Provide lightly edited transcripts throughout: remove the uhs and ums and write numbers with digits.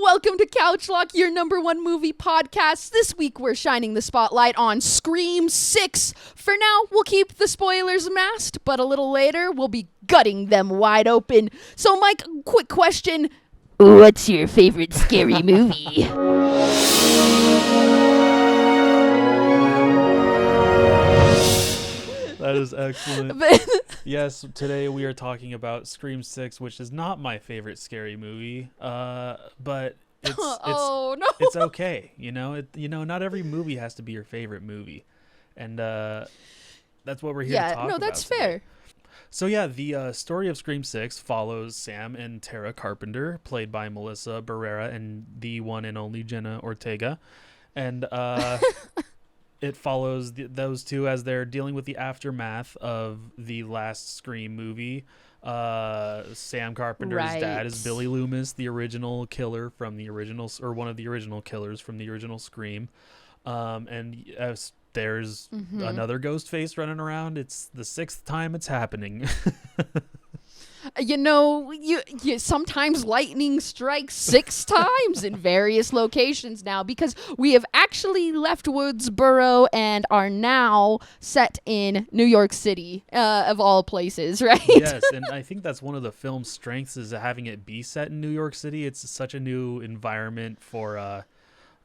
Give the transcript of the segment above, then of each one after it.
Welcome to Couch Lock, your number one movie podcast. This week we're shining the spotlight on Scream 6. For now, we'll keep the spoilers masked, but a little later we'll be gutting them wide open. So Mike, quick question. What's your favorite scary movie? That is excellent. Yes, today we are talking about Scream 6, which is not my favorite scary movie, but it's okay. Not every movie has to be your favorite movie, and that's what we're here to talk about. Yeah, no, that's today. fair. So yeah, the story of Scream 6 follows Sam and Tara Carpenter, played by Melissa Barrera and the one and only Jenna Ortega, and it follows those two as they're dealing with the aftermath of the last Scream movie. Sam Carpenter's dad is Billy Loomis, the original killer from the original, or one of the original killers from the original Scream. And as there's another ghost face running around. It's the sixth time it's happening. You sometimes lightning strikes 6 times in various locations now, because we have actually left Woodsboro and are now set in New York City, of all places, right? Yes, and I think that's one of the film's strengths, is having it be set in New York City. It's such a new environment for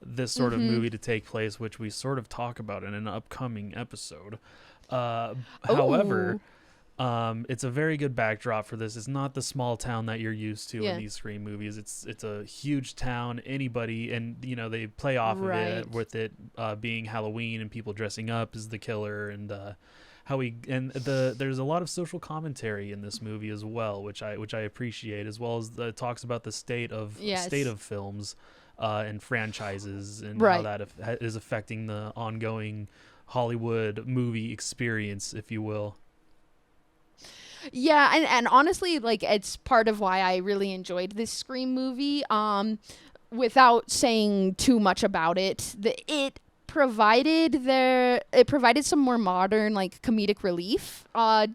this sort of movie to take place, which we sort of talk about in an upcoming episode. However, it's a very good backdrop for this. It's not the small town that you're used to in these Scream movies. It's a huge town. Anybody, and they play off of it with it being Halloween and people dressing up as the killer, and there's a lot of social commentary in this movie as well, which I appreciate, as well as it talks about the state of films and franchises, and how that is affecting the ongoing Hollywood movie experience, if you will. Yeah, and honestly, it's part of why I really enjoyed this Scream movie. Without saying too much about it, it provided some more modern, comedic relief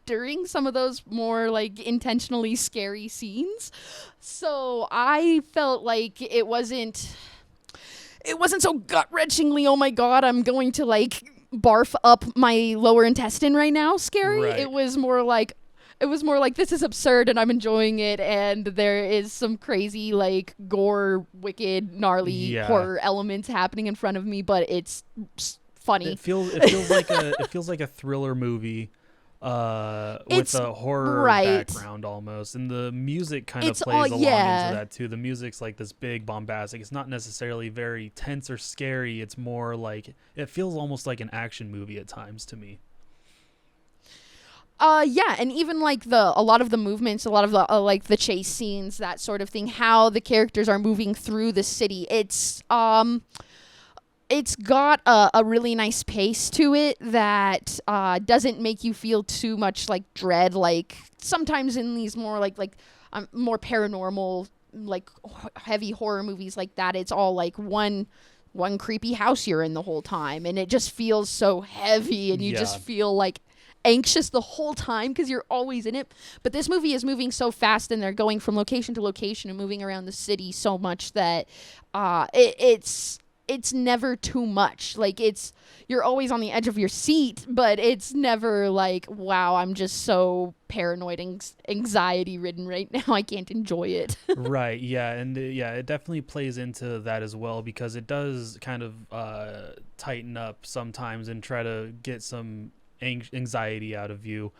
during some of those more intentionally scary scenes. So I felt like it wasn't so gut-wrenchingly, oh my god, I'm going to barf up my lower intestine right now scary. Right. It was more like, this is absurd and I'm enjoying it, and there is some crazy gore, wicked, gnarly horror elements happening in front of me, but it's funny. It feels like a thriller movie with a horror background almost, and the music kind of plays along into that too. The music's this big bombastic. It's not necessarily very tense or scary. It's more it feels almost like an action movie at times to me. And even a lot of the movements, a lot of the the chase scenes, that sort of thing, how the characters are moving through the city. It's got a really nice pace to it that doesn't make you feel too much dread. Sometimes in these more more paranormal, heavy horror movies like that, it's all one creepy house you're in the whole time, and it just feels so heavy, and you just feel anxious the whole time because you're always in it. But this movie is moving so fast, and they're going from location to location and moving around the city so much that it's never too much. You're always on the edge of your seat, but it's never wow, I'm just so paranoid and anxiety ridden right now, I can't enjoy it. Right, yeah, and it definitely plays into that as well, because it does kind of tighten up sometimes and try to get some anxiety out of you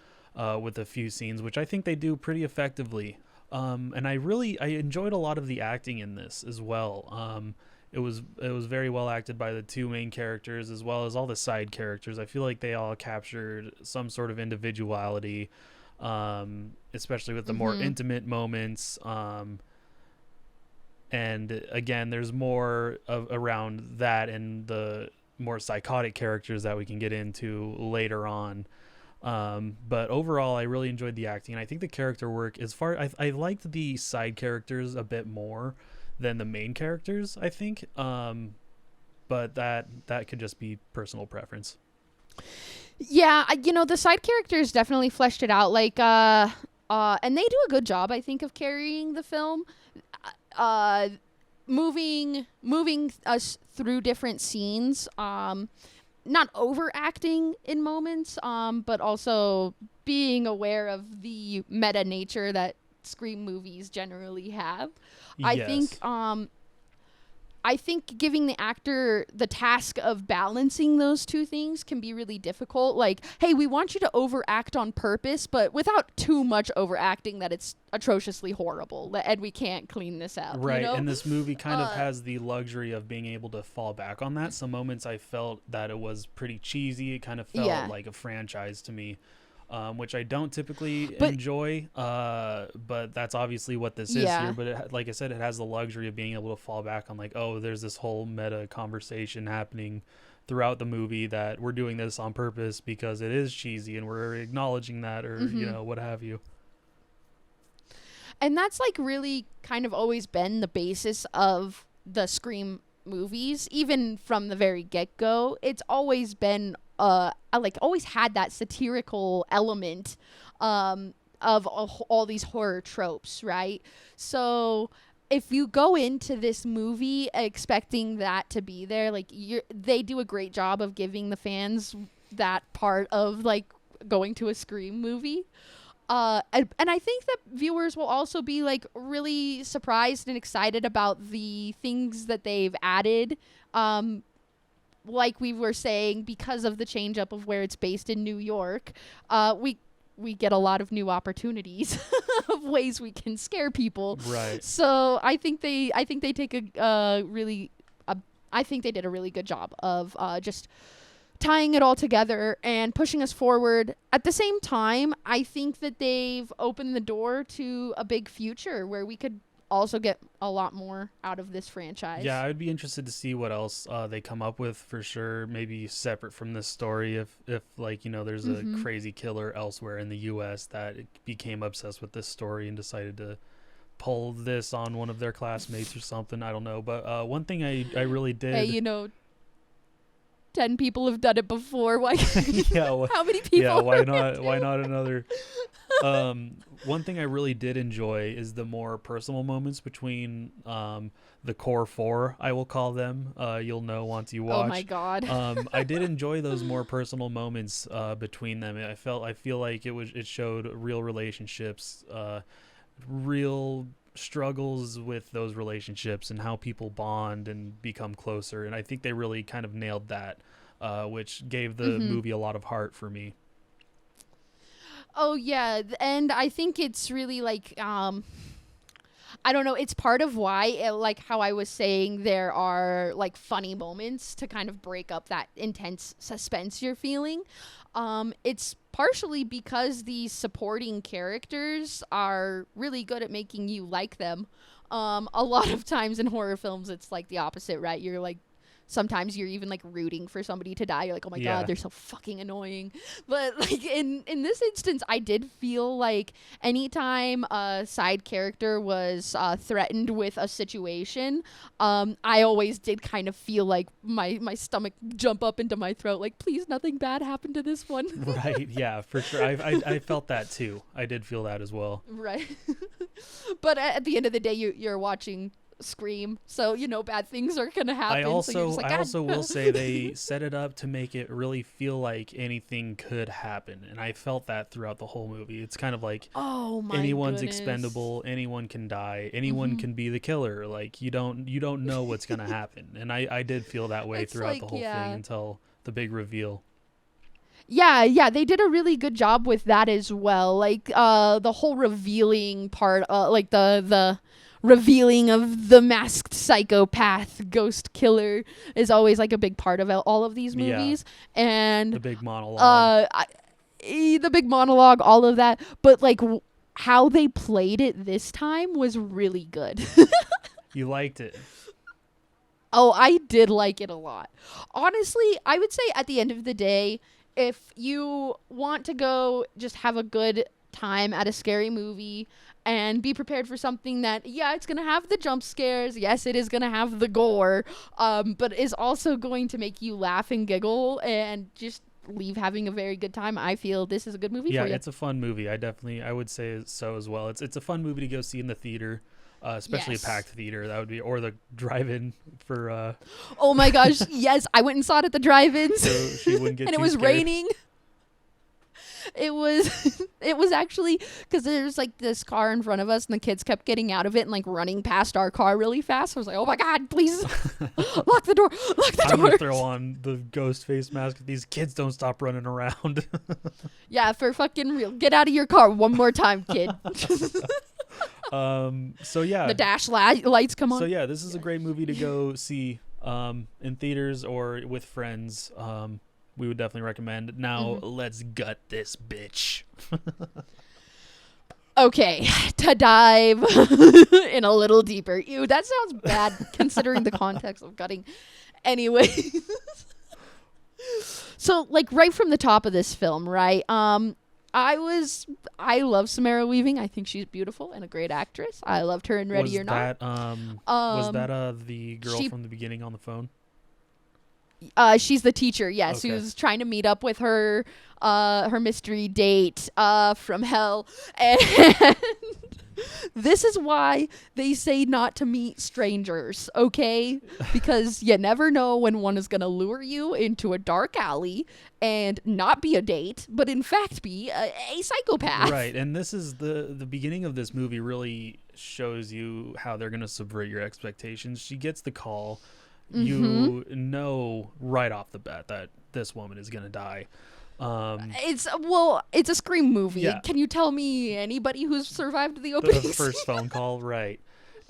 with a few scenes, which I think they do pretty effectively. And I enjoyed a lot of the acting in this as well. It was very well acted by the two main characters, as well as all the side characters. I feel like they all captured some sort of individuality, especially with the more intimate moments. And again, there's more around that and the more psychotic characters that we can get into later on. But overall, I really enjoyed the acting, and I think the character work, I liked the side characters a bit more than the main characters, I think. But that could just be personal preference. Yeah, the side characters definitely fleshed it out, and they do a good job, I think, of carrying the film. moving us through different scenes, not overacting in moments, but also being aware of the meta nature that Scream movies generally have. I think Yes. I think giving the actor the task of balancing those two things can be really difficult. Like, hey, we want you to overact on purpose, but without too much overacting that it's atrociously horrible and we can't clean this up. Right, You know? and this movie kind of has the luxury of being able to fall back on that. Some moments I felt that it was pretty cheesy. It kind of felt Yeah. like a franchise to me, which I don't typically But enjoy. But that's obviously what this is yeah. here. But like I said, it has the luxury of being able to fall back on, like, oh, there's this whole meta conversation happening throughout the movie that we're doing this on purpose because it is cheesy and we're acknowledging that, or what have you. And that's like really kind of always been the basis of the Scream movies, even from the very get-go. It's always been like always had that satirical element of all these horror tropes, right? So if you go into this movie expecting that to be there, like they do a great job of giving the fans that part of like going to a Scream movie. And I think that viewers will also be like really surprised and excited about the things that they've added. Like we were saying, because of the change up of where it's based in New York, we get a lot of new opportunities of ways we can scare people. Right. So I think they take I think they did a really good job of just tying it all together and pushing us forward. At the same time, I think that they've opened the door to a big future where we could also get a lot more out of this franchise. Yeah, I'd be interested to see what else they come up with for sure. Maybe separate from this story, if like there's a crazy killer elsewhere in the U.S. that became obsessed with this story and decided to pull this on one of their classmates or something. I don't know, but one thing I really did. Hey, 10 people have done it before. Why? Yeah. How many people? Yeah. Why not? Why not another? One thing I really did enjoy is the more personal moments between the core four, I will call them. You'll know once you watch. Oh my god. I did enjoy those more personal moments between them. I feel like it showed real relationships, real struggles with those relationships and how people bond and become closer. And I think they really kind of nailed that, which gave the movie a lot of heart for me. Oh yeah, and I think it's really like I don't know, it's part of why like how I was saying there are like funny moments to kind of break up that intense suspense you're feeling. It's partially because these supporting characters are really good at making you like them. A lot of times in horror films it's like the opposite, right? You're like sometimes you're even like rooting for somebody to die. You're like, oh my god, they're so fucking annoying. But like in this instance, I did feel like anytime a side character was threatened with a situation, I always did kind of feel like my stomach jump up into my throat. Like, please, nothing bad happened to this one. Right. Yeah, for sure. I felt that too. I did feel that as well. Right. But at the end of the day, you're watching Scream, so bad things are gonna happen. I also will say they "God." set it up to make it really feel like anything could happen, and I felt that throughout the whole movie. It's kind of like Oh my anyone's goodness. expendable, anyone can die, anyone can be the killer. Like you don't know what's gonna happen, and I did feel that way It's throughout like, the whole yeah. thing until the big reveal. Yeah, they did a really good job with that as well. Like the whole revealing part, like the revealing of the masked psychopath ghost killer is always like a big part of all of these Yeah. movies. And The big monologue. the big monologue, all of that, but like how they played it this time was really good. You liked it. Oh, I did like it a lot. Honestly, I would say at the end of the day, if you want to go just have a good time at a scary movie and be prepared for something that, yeah, it's going to have the jump scares. Yes, it is going to have the gore, but is also going to make you laugh and giggle and just leave having a very good time. I feel this is a good movie Yeah, for you. it's a fun movie. I would say so as well. It's a fun movie to go see in the theater. especially Yes. a packed theater. That would be, or the drive-in for Oh my gosh, yes, I went and saw it at the drive-ins. so she wouldn't get And it too was scared. raining. It was it was actually because there's like this car in front of us and the kids kept getting out of it and like running past our car really fast. I was like, oh my god, please lock the door, lock the I'm door. gonna throw on the ghost face mask if these kids don't stop running around. Yeah, for fucking real, get out of your car one more time, kid. So yeah, The dash lights come on. so yeah, this is a great movie to go see in theaters or with friends. We would definitely recommend. Now let's gut this bitch. Okay, to dive in a little deeper. Ew, that sounds bad considering the context of gutting. Anyway. So, like, right from the top of this film, right? I love Samara Weaving. I think she's beautiful and a great actress. I loved her in Ready was or Not. that was that the girl she- from the beginning on the phone? She's the teacher, yes, Okay. who's trying to meet up with her mystery date from hell. And this is why they say not to meet strangers, okay? Because you never know when one is going to lure you into a dark alley and not be a date, but in fact be a psychopath. Right, and this is the beginning of this movie really shows you how they're going to subvert your expectations. She gets the call. You know right off the bat that this woman is going to die. It's a Scream movie. Yeah. Can you tell me anybody who's survived the The opening? first phone call, right?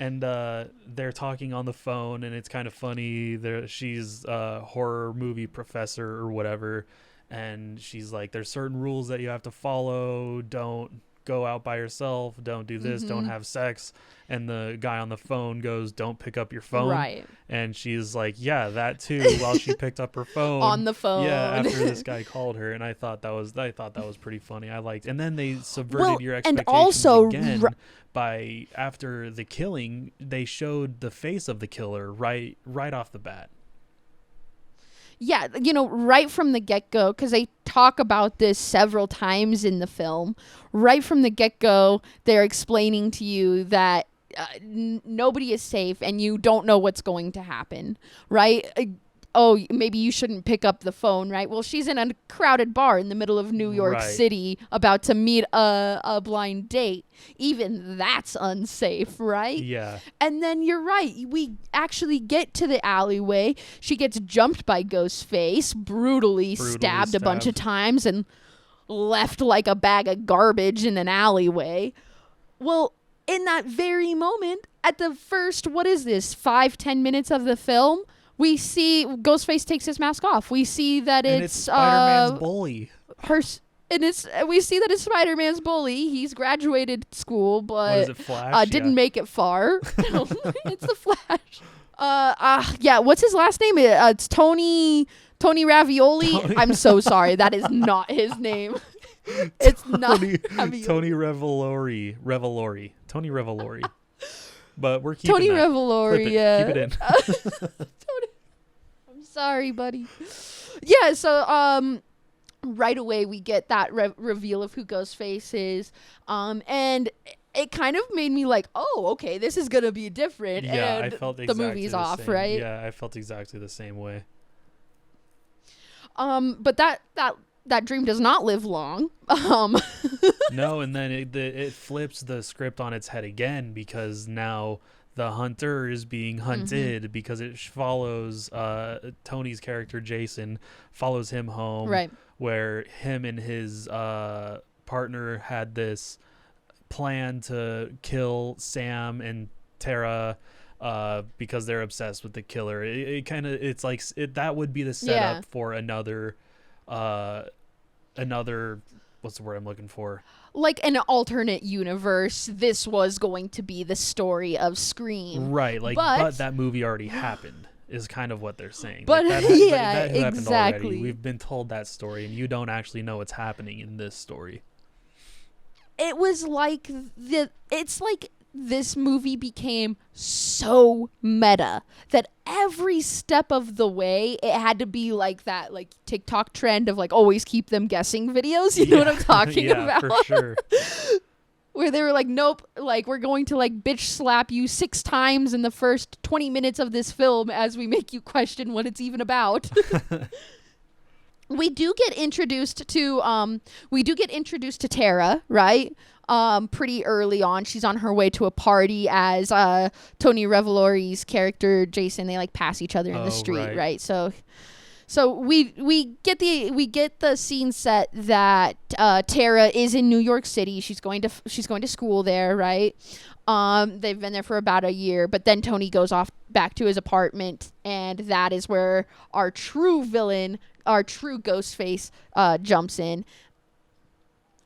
And they're talking on the phone, and it's kind of funny. She's a horror movie professor or whatever, and she's like, "There's certain rules that you have to follow. Don't go out by yourself. Don't do this. Don't have sex." And the guy on the phone goes, "Don't pick up your phone." Right. And she's like, "Yeah, that too." While she picked up her phone On the phone. Yeah, after this guy called her, and I thought that was pretty funny. I liked, and then they subverted your and expectations also again r- by after the killing, they showed the face of the killer right off the bat. Yeah, right from the get-go, because they talk about this several times in the film. Right from the get-go, they're explaining to you that nobody is safe and you don't know what's going to happen, right? Oh, maybe you shouldn't pick up the phone, right? Well, she's in a crowded bar in the middle of New York Right. City about to meet a blind date. Even that's unsafe, right? Yeah, And then you're right. We actually get to the alleyway. She gets jumped by Ghostface, brutally stabbed a bunch of times and left like a bag of garbage in an alleyway. Well, in that very moment, at the first, 5-10 minutes of the film, we see Ghostface takes his mask off. We see that and it's Spider-Man's bully. we see that it's Spider-Man's bully. He's graduated school, What is but it, Flash? didn't make it far. It's the Flash. Yeah. What's his last name? It's Tony Ravioli. Tony- I'm so sorry. That is not his name. It's not Ravioli. Tony Revolori. Tony Revolori. But we're keeping Tony that. Clip Revolori. it. Yeah. Keep it in. I'm sorry, buddy. Yeah. So right away we get that reveal of who Ghostface is. And it kind of made me like, oh, okay, this is gonna be different. Yeah, and I felt the exactly movie's the off, same. right? Yeah, I felt exactly the same way. But that dream does not live long. No, and then it flips the script on its head again because now the hunter is being hunted because it follows Tony's character Jason follows him home, Right. where him and his partner had this plan to kill Sam and Tara because they're obsessed with the killer. It's like that would be the setup for another what's the word I'm looking for? Like an alternate universe, this was going to be the story of Scream. Right, like But- but that movie already happened is kind of what they're saying. But Like, yeah, that happened exactly. already. We've been told that story and you don't actually know what's happening in this story. It was like it's like this movie became so meta that every step of the way it had to be like that like TikTok trend of like always keep them guessing videos. You know what I'm talking Yeah, about? for sure. where they were like, nope, like we're going to like bitch slap you 6 times in the first 20 minutes of this film as we make you question what it's even about. We do get introduced to Tara, right? Pretty early on. She's on her way to a party as Tony Revolori's character Jason, they like pass each other in the street, right? So we get the scene set that Tara is in New York City. She's going to school there, right? They've been there for about a year, but then Tony goes off back to his apartment, and that is where our true villain, our true Ghostface, jumps in,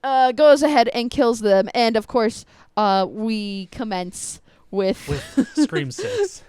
goes ahead and kills them, and of course, we commence with Scream 6.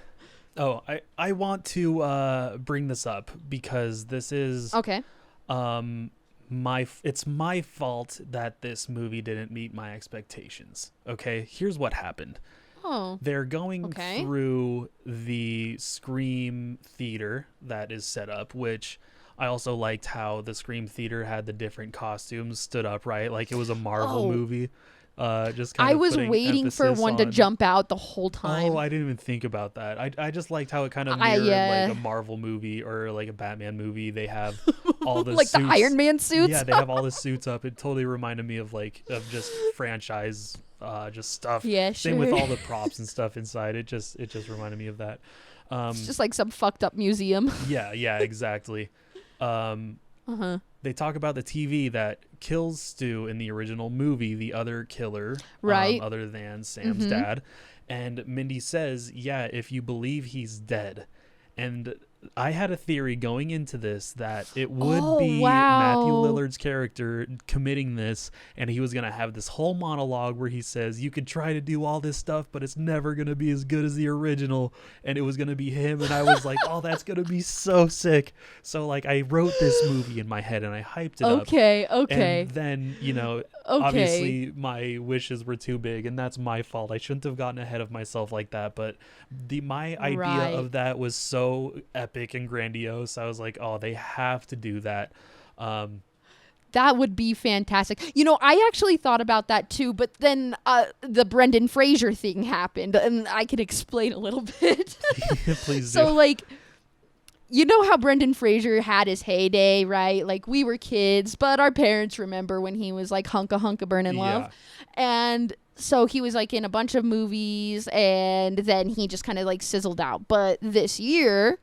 Oh, I want to bring this up because this is okay. It's my fault that this movie didn't meet my expectations. Okay, here's what happened. Oh. They're going through the Scream theater that is set up, which I also liked how the Scream theater had the different costumes stood up, right? Like it was a Marvel movie. Just kind I of was waiting for one to jump out the whole time. Oh, I didn't even think about that. I just liked how it kind of mirrored like a Marvel movie or like a Batman movie. They have all the like suits. the Iron Man suits. Yeah, they have all the suits up. It totally reminded me of just franchise just stuff. Yeah, sure. Same with all the props and stuff inside. It just reminded me of that. It's just like some fucked up museum. Yeah, exactly. They talk about the TV that kills Stu in the original movie, the other killer, right? Other than Sam's dad. And Mindy says, yeah, if you believe he's dead. And I had a theory going into this that it would be Matthew Lillard's character committing this, and he was going to have this whole monologue where he says, you could try to do all this stuff, but it's never going to be as good as the original, and it was going to be him. And I was like, oh, that's going to be so sick. So like I wrote this movie in my head and I hyped it up. Okay. And then, obviously my wishes were too big, and that's my fault. I shouldn't have gotten ahead of myself like that, but my idea of that was so epic and grandiose. I was like, oh, they have to do that. That would be fantastic. I actually thought about that too, but then the Brendan Fraser thing happened, and I can explain a little bit. Please do. So, like, you know how Brendan Fraser had his heyday, right? Like, we were kids, but our parents remember when he was like hunka burnin' love. And so he was like in a bunch of movies, and then he just kind of like sizzled out. But this year,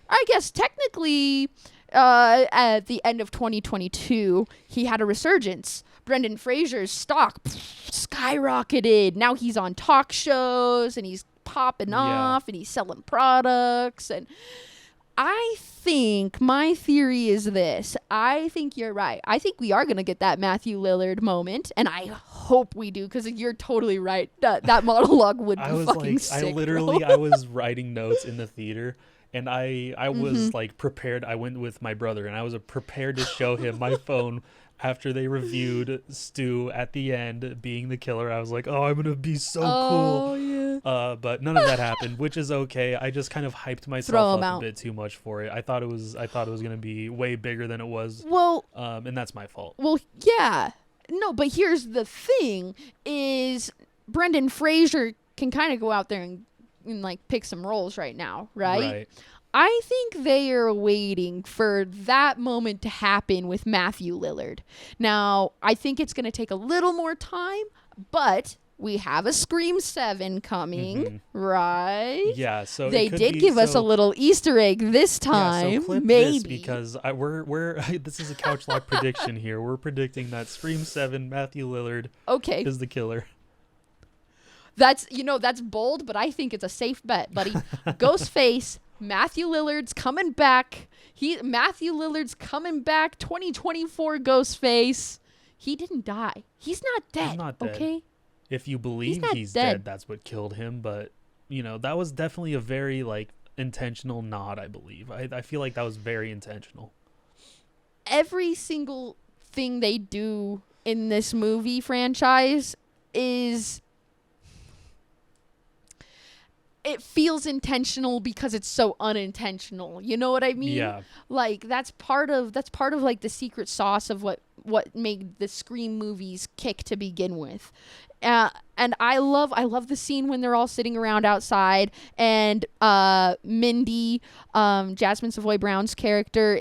I guess technically at the end of 2022, he had a resurgence. Brendan Fraser's stock skyrocketed. Now he's on talk shows, and he's popping off, and he's selling products. And I think my theory is this. I think you're right. I think we are going to get that Matthew Lillard moment, and I hope we do, because you're totally right. That monologue would be fucking sick. I was writing notes in the theater, and I was like prepared. I went with my brother, and I was prepared to show him my phone after they reviewed Stu at the end being the killer. I was like, oh, I'm gonna be so cool. Yeah. But none of that happened, which is okay. I just kind of hyped myself up a bit too much for it. I thought it was gonna be way bigger than it was. Well, and that's my fault. Well, yeah. No, but here's the thing: is Brendan Fraser can kind of go out there and like pick some roles right now, right? I think they are waiting for that moment to happen with Matthew Lillard. Now, I think it's going to take a little more time, but we have a Scream 7 coming, right? Yeah, so they did give us a little Easter egg this time. Yeah, so clip maybe this, because we're this is a couch lock prediction here. We're predicting that Scream 7 Matthew Lillard is the killer. That's bold, but I think it's a safe bet, buddy. Ghostface, Matthew Lillard's coming back. Matthew Lillard's coming back. 2024 Ghostface. He didn't die. He's not dead. He's not dead. Okay. If you believe he's dead, that's what killed him. But that was definitely a very like intentional nod. I believe. I feel like that was very intentional. Every single thing they do in this movie franchise is. It feels intentional because it's so unintentional. You know what I mean? Yeah. Like that's part of like the secret sauce of what made the Scream movies kick to begin with. And I love the scene when they're all sitting around outside, and Mindy, Jasmine Savoy Brown's character,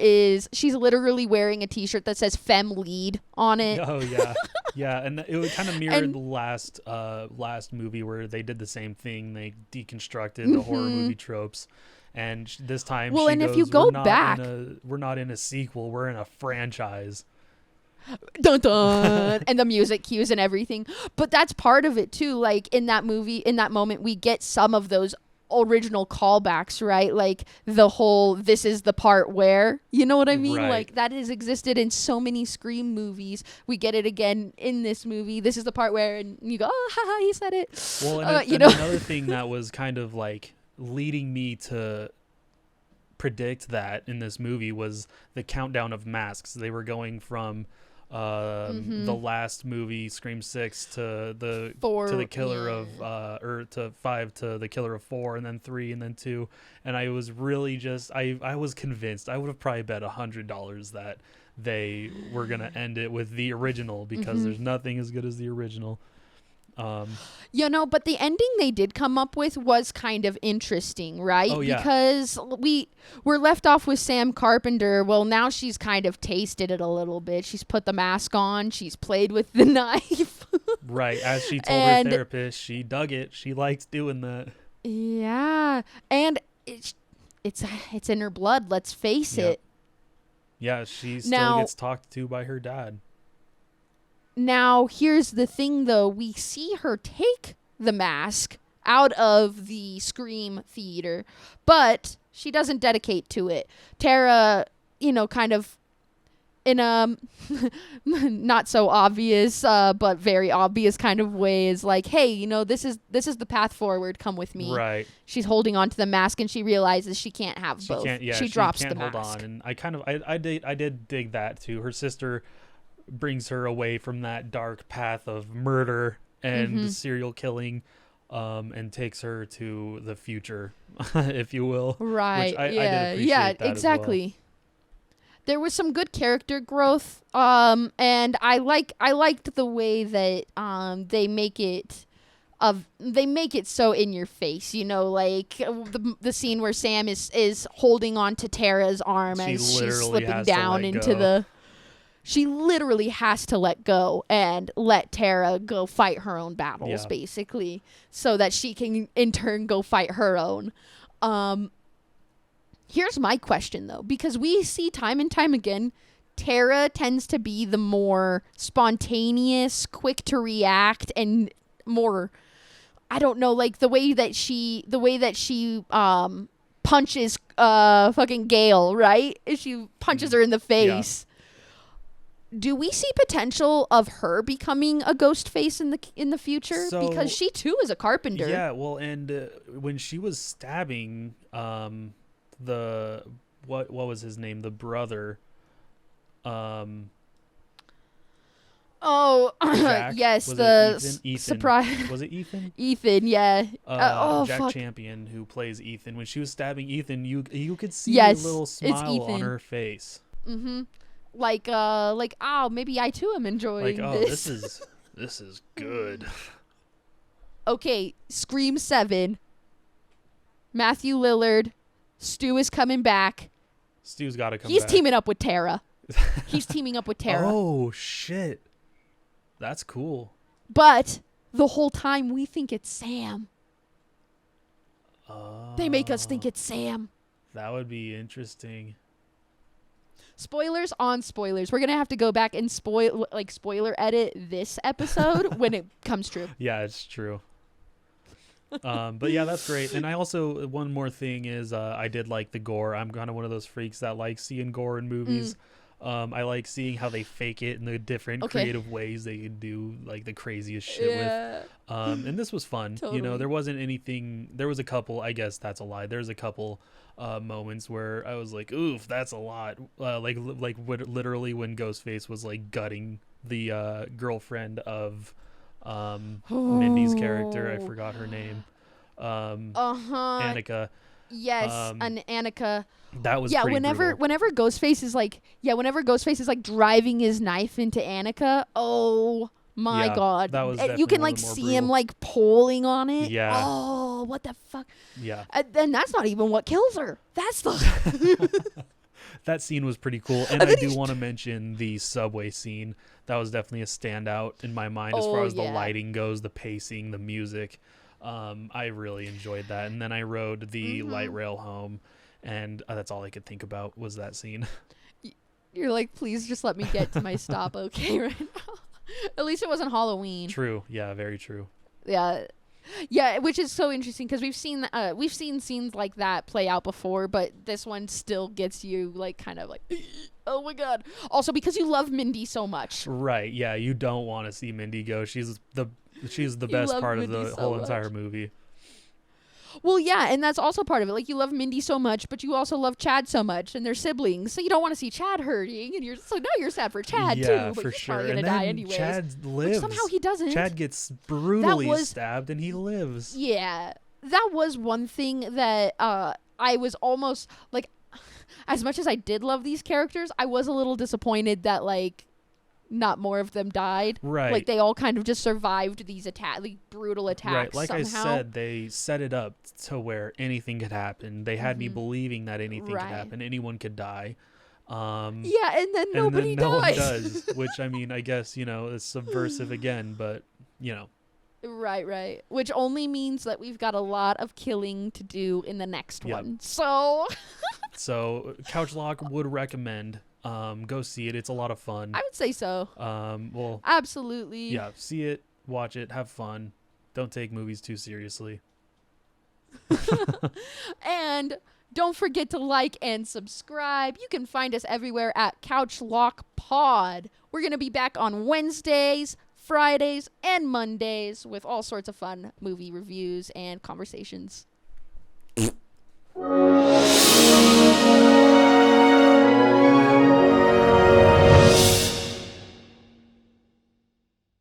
she's literally wearing a T-shirt that says "Fem Lead" on it. Oh yeah, yeah, and it would kind of mirror And- the last movie where they did the same thing. They deconstructed the horror movie tropes, and this time Well, she and goes, if you go we're not back- we're not in a sequel. We're in a franchise. Dun dun, and the music cues and everything. But that's part of it too. Like in that movie, in that moment, we get some of those original callbacks, right? Like the whole "this is the part where," you know what I mean? Right. Like that has existed in so many Scream movies. We get it again in this movie. This is the part where, and you go, "Oh, haha, he said it." Well, and, you and know. another thing that was kind of like leading me to predict that in this movie was the countdown of masks. They were going from the last movie, Scream 6, to the 4, to the killer yeah. of or to 5 to the killer of 4, and then 3, and then 2. And I was really just I was convinced. I would have probably bet $100 that they were gonna end it with the original, because there's nothing as good as the original. You know, but the ending they did come up with was kind of interesting, right? Oh, yeah. Because we're left off with Sam Carpenter. Well, now she's kind of tasted it a little bit. She's put the mask on. She's played with the knife. Right, as she told And- her therapist, she dug it. She liked doing that. Yeah, and it's in her blood. Let's face Yep. it. Yeah, she still Now- gets talked to by her dad. Now, here's the thing, though. We see her take the mask out of the Scream theater, but she doesn't dedicate to it. Tara, kind of in a not so obvious, but very obvious kind of way, is like, hey, this is the path forward. Come with me. Right. She's holding on to the mask, and she realizes she can't have She both. can't. Yeah. she drops can't the hold mask. on, and I did dig that too. Her sister brings her away from that dark path of murder and serial killing, and takes her to the future, if you will. Right. Which I did yeah. appreciate Yeah. that as well. Exactly. There was some good character growth, and I liked the way that they make it so in your face, like the scene where Sam is holding on to Tara's arm She as she's literally slipping has to down let into go. she literally has to let go and let Tara go fight her own battles, Yeah. basically, so that she can in turn go fight her own. Here's my question, though, because we see time and time again, Tara tends to be the more spontaneous, quick to react, and more, I don't know, like the way that she punches fucking Gail, right? She punches her in the face. Do we see potential of her becoming a ghost face in the future? So- Because she too is a carpenter. Yeah. Well, and when she was stabbing the what was his name, the brother, Oh, Jack? yes, Was it the Ethan? Ethan. surprise. Was it Ethan? Ethan, yeah. Jack fuck. Champion, who plays Ethan. When she was stabbing Ethan, you could see Yes, a little it's smile on Ethan. her face. Like, oh, maybe I too am enjoying Like, oh, this. this is good. Okay, Scream 7. Matthew Lillard. Stu is coming back. Stu's got to come He's back. teaming up with Tara. He's teaming up with Tara. Oh shit, that's cool. But the whole time we think it's Sam. They make us think it's Sam. That would be interesting. Spoilers on spoilers. We're going to have to go back and spoiler edit this episode when it comes true. Yeah, it's true. But yeah, that's great. And I also, one more thing is, I did like the gore. I'm kind of one of those freaks that like seeing gore in movies. I like seeing how they fake it in the different creative ways they can do, like the craziest shit with. And this was fun. Totally. There wasn't anything. There was a couple. I guess that's a lie. There's a couple moments where I was like, "Oof, that's a lot." Literally when Ghostface was like gutting the girlfriend of Mindy's character. I forgot her name. Annika. Yes, an Annika. That was pretty brutal. Whenever Ghostface is like driving his knife into Annika, oh My Yeah, God. that was You definitely can one like of the more see him brutal. like pulling on it. Yeah. Oh, what the fuck? Yeah. And that's not even what kills her. That's the. That scene was pretty cool. And And I then do he's want to mention the subway scene. That was definitely a standout in my mind as far Oh, as the yeah. lighting goes, the pacing, the music. I really enjoyed that. And then I rode the light Mhm. rail home, and that's all I could think about was that scene. You're like, please just let me get to my stop, okay, right now. At least it wasn't Halloween. True. Yeah, very true. Yeah. Yeah, which is so interesting because we've seen scenes like that play out before, but this one still gets you like kind of like, oh my God. Also because you love Mindy so much. Right. Yeah, you don't want to see Mindy go. She's the You best love part of Mindy the so whole much. entire movie. Well, yeah, and that's also part of it. Like you love Mindy so much, but you also love Chad so much, and they're siblings, so you don't want to see Chad hurting, and now you're sad for Chad Yeah, too. But for he's sure. probably And gonna die then anyways. Chad Which lives. somehow he doesn't. Chad gets brutally was- stabbed and he lives. Yeah, that was one thing that I was almost like, as much as I did love these characters, I was a little disappointed that like not more of them died. Right. Like they all kind of just survived these like brutal attacks. Right, like somehow. I said, they set it up to where anything could happen. They had me Mhm. believing that anything Right. could happen, anyone could die. Yeah, and then And nobody then no one dies. does, which I mean, I guess is subversive again, but Right. Which only means that we've got a lot of killing to do in the next Yep. one. So So Couch Lock would recommend. Go see it. It's a lot of fun. I would say so. Well, Absolutely. yeah, see it, watch it, have fun. Don't take movies too seriously. And don't forget to like and subscribe. You can find us everywhere at Couch Lock Pod. We're going to be back on Wednesdays, Fridays, and Mondays with all sorts of fun movie reviews and conversations.